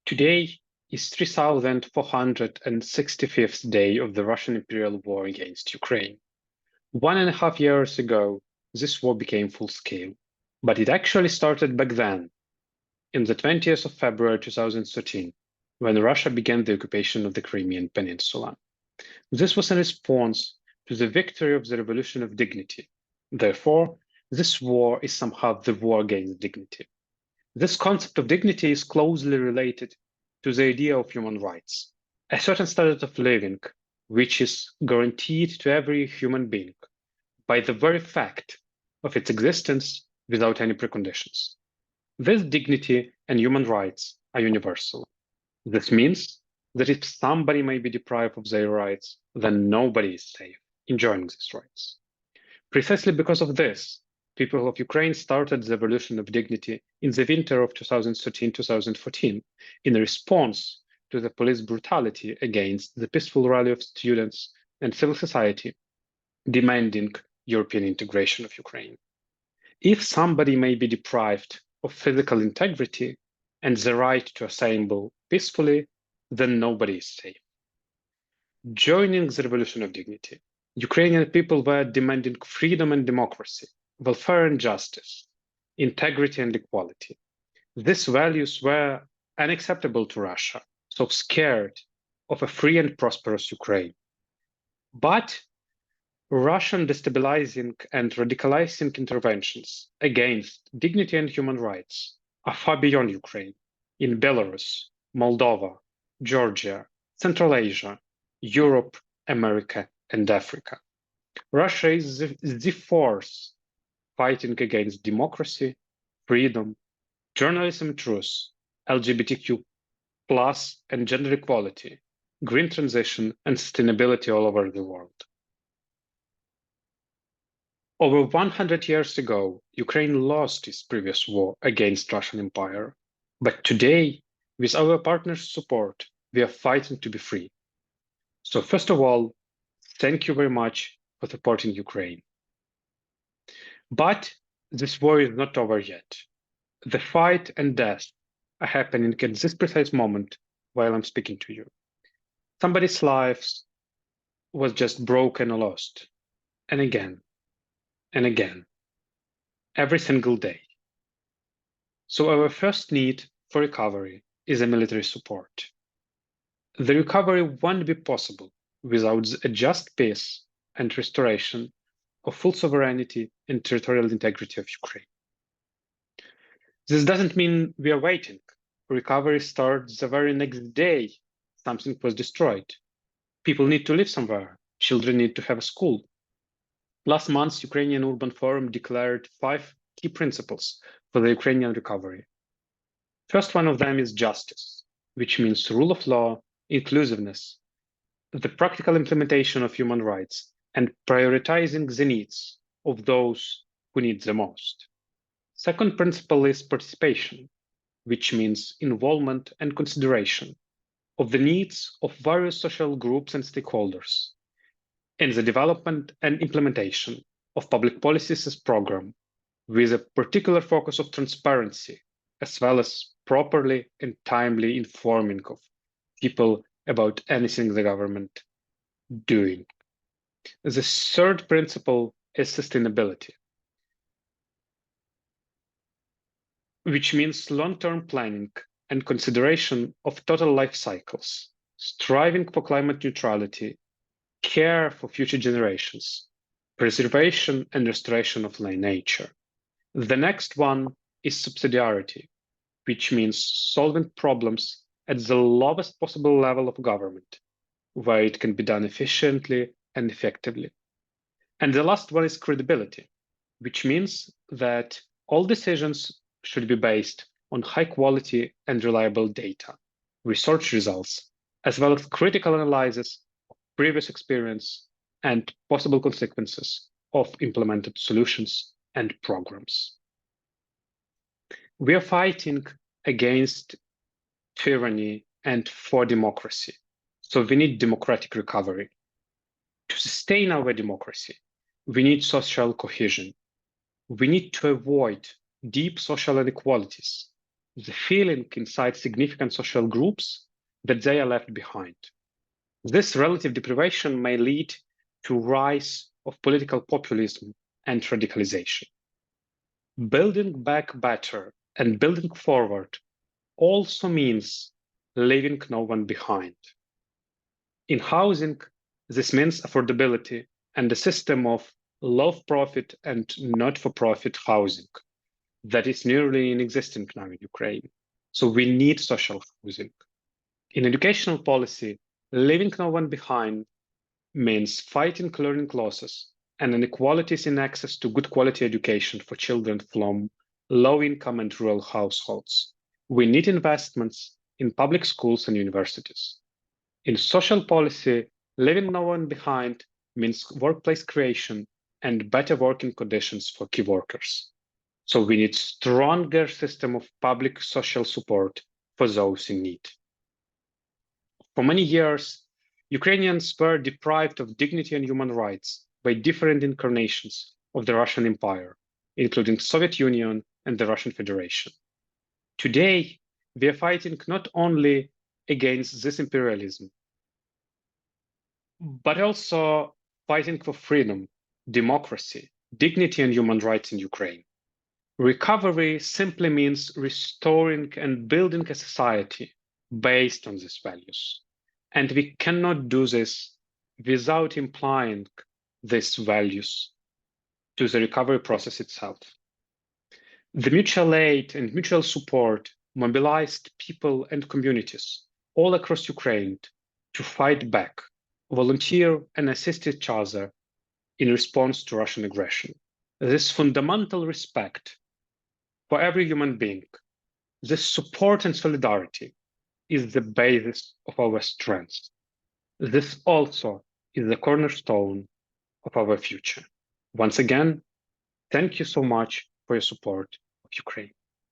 Today is 3,465th day of the Russian imperial war against Ukraine. 1.5 years ago, this war became full-scale, but it actually started back then, in the 20th of February 2013, when Russia began the occupation of the Crimean Peninsula. This was in response to the victory of the Revolution of Dignity. Therefore, this war is somehow the war against dignity. This concept of dignity is closely related to the idea of human rights, a certain standard of living which is guaranteed to every human being by the very fact of its existence without any preconditions. This dignity and human rights are universal. This means that if somebody may be deprived of their rights, then nobody is safe enjoying these rights. Precisely because of this, people of Ukraine started the Revolution of Dignity in the winter of 2013-2014 in response to the police brutality against the peaceful rally of students and civil society demanding European integration of Ukraine. If somebody may be deprived of physical integrity and the right to assemble peacefully, then nobody is safe. Joining the Revolution of Dignity, Ukrainian people were demanding freedom and democracy, welfare and justice, integrity and equality. These values were unacceptable to Russia, so scared of a free and prosperous Ukraine. But Russian destabilizing and radicalizing interventions against dignity and human rights are far beyond Ukraine. In Belarus, Moldova, Georgia, Central Asia, Europe, America, and Africa. Russia is the force fighting against democracy, freedom, journalism truth, LGBTQ+, and gender equality, green transition, and sustainability all over the world. Over 100 years ago, Ukraine lost its previous war against Russian Empire. But today, with our partners' support, we are fighting to be free. So first of all, thank you very much for supporting Ukraine. But this war is not over yet. The fight and death are happening at this precise moment while I'm speaking to you. Somebody's life was just broken or lost, and again, and again, every single day. So our first need for recovery is a military support. The recovery won't be possible without a just peace and restoration of full sovereignty and territorial integrity of Ukraine. This doesn't mean we are waiting. Recovery starts the very next day something was destroyed. People need to live somewhere. Children need to have a school. Last month, Ukrainian Urban Forum declared 5 key principles for the Ukrainian recovery. First one of them is justice, which means rule of law, inclusiveness, the practical implementation of human rights, and prioritizing the needs of those who need the most. Second principle is participation, which means involvement and consideration of the needs of various social groups and stakeholders in the development and implementation of public policies as program, with a particular focus of transparency, as well as properly and timely informing of people about anything the government doing. The third principle is sustainability, which means long-term planning and consideration of total life cycles, striving for climate neutrality, care for future generations, preservation and restoration of nature. The next one is subsidiarity, which means solving problems at the lowest possible level of government, where it can be done efficiently and effectively. And the last one is credibility, which means that all decisions should be based on high quality and reliable data, research results, as well as critical analysis of previous experience and possible consequences of implemented solutions and programs. We are fighting against tyranny and for democracy, so we need democratic recovery. To sustain our democracy, we need social cohesion. We need to avoid deep social inequalities, the feeling inside significant social groups that they are left behind. This relative deprivation may lead to rise of political populism and radicalization. Building back better and building forward also means leaving no one behind. In housing, this means affordability and a system of low-profit and not-for-profit housing that is nearly inexistent now in Ukraine. So we need social housing. In educational policy, leaving no one behind means fighting learning losses and inequalities in access to good quality education for children from low-income and rural households. We need investments in public schools and universities. In social policy, leaving no one behind means workplace creation and better working conditions for key workers. So we need stronger system of public social support for those in need. For many years, Ukrainians were deprived of dignity and human rights by different incarnations of the Russian Empire, including Soviet Union and the Russian Federation. Today, we are fighting not only against this imperialism, but also fighting for freedom, democracy, dignity, and human rights in Ukraine. Recovery simply means restoring and building a society based on these values. And we cannot do this without implying these values to the recovery process itself. The mutual aid and mutual support mobilized people and communities all across Ukraine to fight back, volunteer, and assist each other in response to Russian aggression. This fundamental respect for every human being, this support and solidarity is the basis of our strength. This also is the cornerstone of our future. Once again, thank you so much for your support of Ukraine.